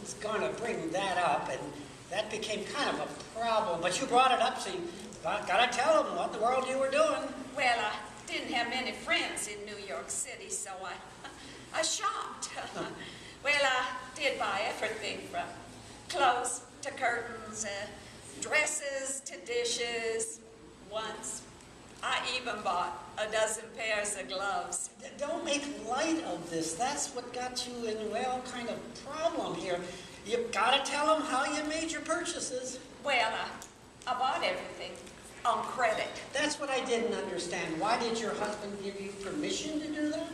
was going to bring that up, and that became kind of a problem. But you brought it up, so you got to tell them what in the world you were doing. Well, I didn't have many friends in New York City, so I shopped. Well, I did buy everything from clothes to curtains, dresses to dishes. Once, I even bought a dozen pairs of gloves. Don't make light of this. That's what got you in, well, kind of problem here. You've got to tell them how you made your purchases. Well, I bought everything on credit. That's what I didn't understand. Why did your husband give you permission to do that?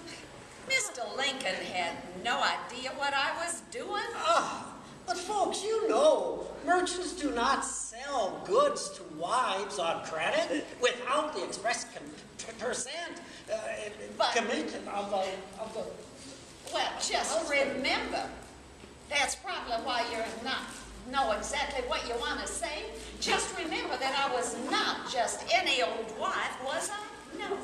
Mr. Lincoln had no idea what I was doing. Ah, but folks, you know, merchants do not sell goods to wives on credit without the express percent commitment of the... Well, just remember, that's probably why you're not know exactly what you want to say. Just remember that I was not just any old wife, was I? No.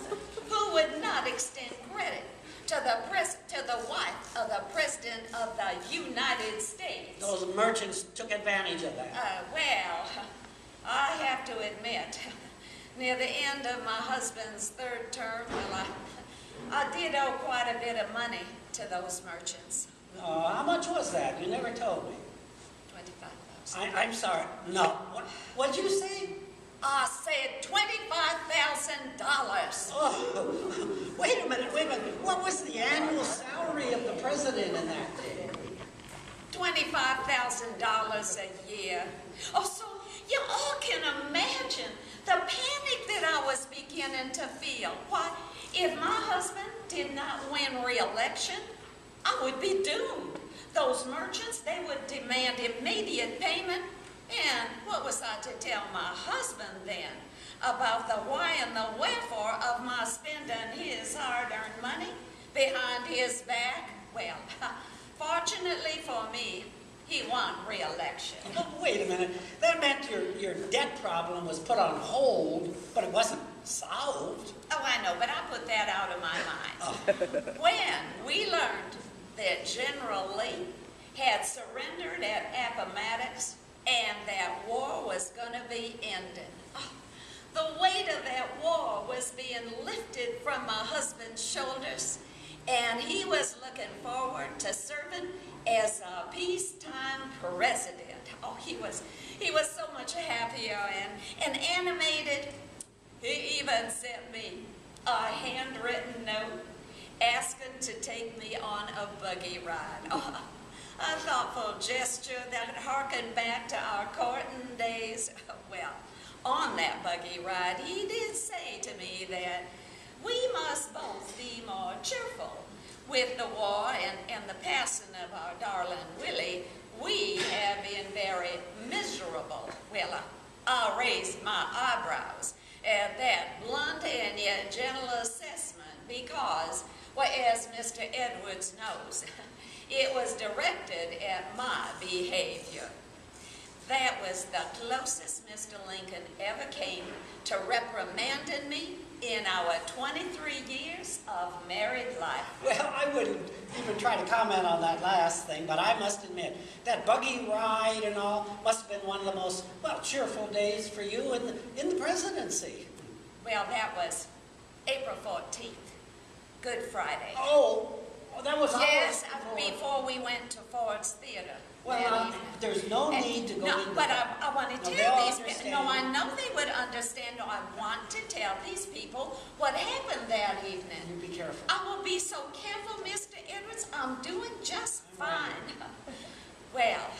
Who would not extend credit to the wife of the President of the United States? Those merchants took advantage of that. Well, I have to admit, near the end of my husband's third term, well, I did owe quite a bit of money to those merchants. How much was that? You never told me. $25,000. I'm sorry. No. What'd you say? I said $25,000. Oh, wait a minute. What was the annual salary of the president in that day? $25,000 a year. Oh, so you all can imagine the panic that I was beginning to feel. Why, if my husband did not win re-election, I would be doomed. Those merchants, they would demand immediate payment. And what was I to tell my husband then about the why and the wherefore of my spending his hard-earned money behind his back? Well, fortunately for me, he won re-election. Oh, wait a minute. That meant your debt problem was put on hold, but it wasn't solved. Oh, I know, but I put that out of my mind. When we learned that General Lee had surrendered at Appomattox and that war was going to be ended. Oh, the weight of that war was being lifted from my husband's shoulders, and he was looking forward to serving as a peacetime president. Oh, he was so much happier and animated. He even sent me a handwritten note asking to take me on a buggy ride. Oh, a thoughtful gesture that harkened back to our courting days. Well, on that buggy ride, he did say to me that we must both be more cheerful. With the war and the passing of our darling Willie, we have been very miserable. Well, I raised my eyebrows at that blunt and yet gentle assessment because, well, as Mr. Edwards knows, it was directed at my behavior. That was the closest Mr. Lincoln ever came to reprimanding me in our 23 years of married life. Well, I wouldn't even try to comment on that last thing, but I must admit, that buggy ride and all must have been one of the most, well, cheerful days for you in the presidency. Well, that was April 14th, Good Friday. Oh, that was yes, before we went to Ford's Theater. Well, there's no need to go into but that. I want to tell these people. No, I know they would understand. No, I want to tell these people what happened that evening. You be careful. I will be so careful, Mr. Edwards. I'm doing just fine. Well,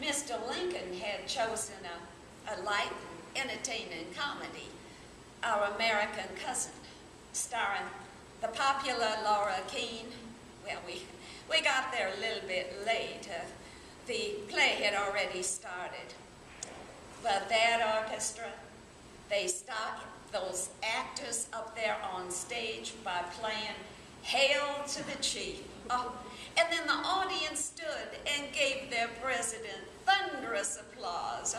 Mr. Lincoln had chosen a light, entertaining comedy, Our American Cousin, starring the popular Laura Keene. Well, we got there a little bit late. The play had already started. But that orchestra, they stopped those actors up there on stage by playing Hail to the Chief. Oh, and then the audience stood and gave their president thunderous applause.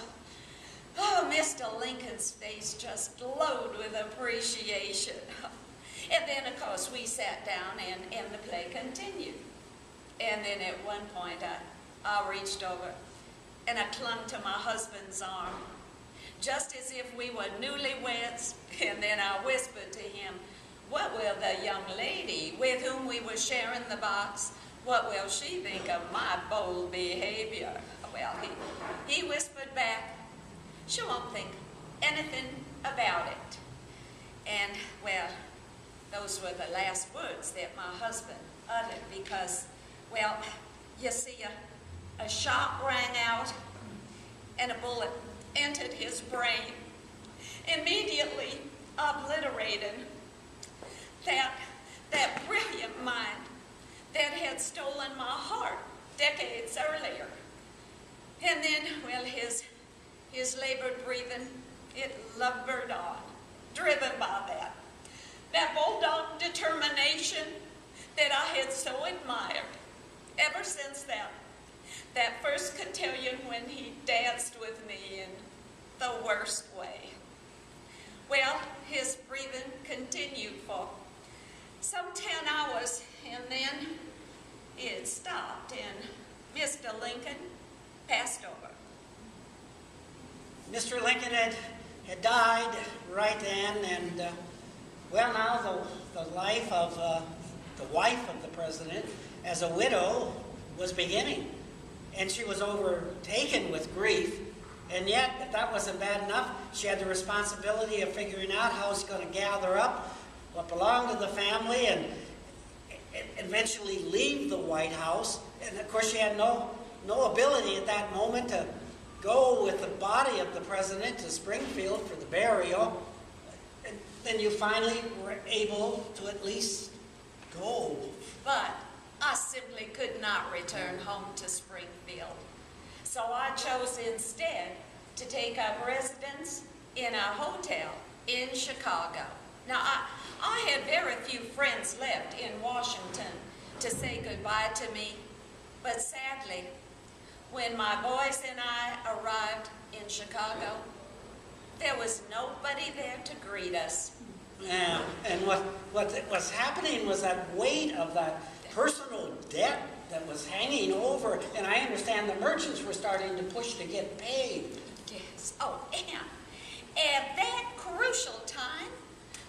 Oh, Mr. Lincoln's face just glowed with appreciation. And then, of course, we sat down and the play continued. And then at one point, I reached over and I clung to my husband's arm, just as if we were newlyweds, and then I whispered to him, what will the young lady with whom we were sharing the box, what will she think of my bold behavior? Well, he whispered back, she won't think anything about it. And, well, those were the last words that my husband uttered because, well, you see, a shot rang out and a bullet entered his brain, immediately obliterating that brilliant mind that had stolen my heart decades earlier. And then, well, his labored breathing, it lumbered on, driven by that bulldog determination that I had so admired ever since that first cotillion when he danced with me in the worst way. Well, his breathing continued for some 10 hours, and then it stopped, and Mr. Lincoln passed over. Mr. Lincoln had died right then, and well, now the life of the wife of the president as a widow was beginning, and she was overtaken with grief. And yet, if that wasn't bad enough, she had the responsibility of figuring out how she's going to gather up what belonged to the family and eventually leave the White House. And of course, she had no ability at that moment to go with the body of the president to Springfield for the burial. And then you finally were able to at least go. But I simply could not return home to Springfield. So I chose instead to take up residence in a hotel in Chicago. Now, I had very few friends left in Washington to say goodbye to me, but sadly, when my boys and I arrived in Chicago, there was nobody there to greet us. Yeah, and what was happening was that weight of that personal debt that was hanging over, and I understand the merchants were starting to push to get paid. Yes. Oh, and at that crucial time,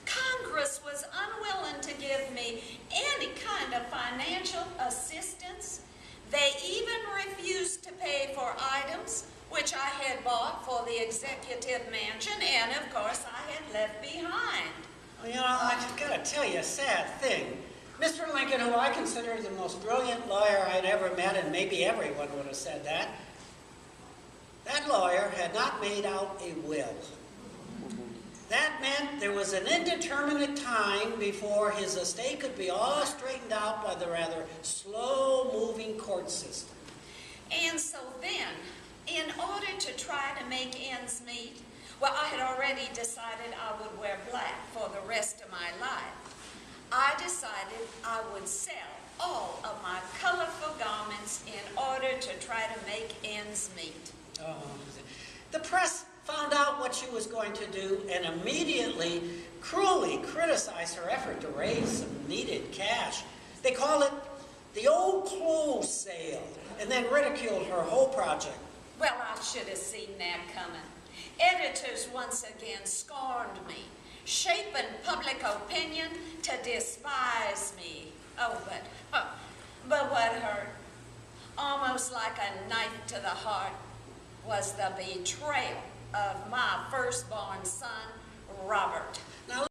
Congress was unwilling to give me any kind of financial assistance. They even refused to pay for items which I had bought for the executive mansion and, of course, I had left behind. Well, you know, I've got to tell you a sad thing. Mr. Lincoln, who I consider the most brilliant lawyer I'd ever met, and maybe everyone would have said that lawyer had not made out a will. That meant there was an indeterminate time before his estate could be all straightened out by the rather slow-moving court system. And so then, in order to try to make ends meet, well, I had already decided I would wear black for the rest of my life. I decided I would sell all of my colorful garments in order to try to make ends meet. Oh, the press found out what she was going to do and immediately cruelly criticized her effort to raise some needed cash. They called it the old clothes sale and then ridiculed her whole project. Well, I should have seen that coming. Editors once again scorned me, shaping public opinion to despise me. Oh, but what hurt, almost like a knife to the heart, was the betrayal of my firstborn son, Robert.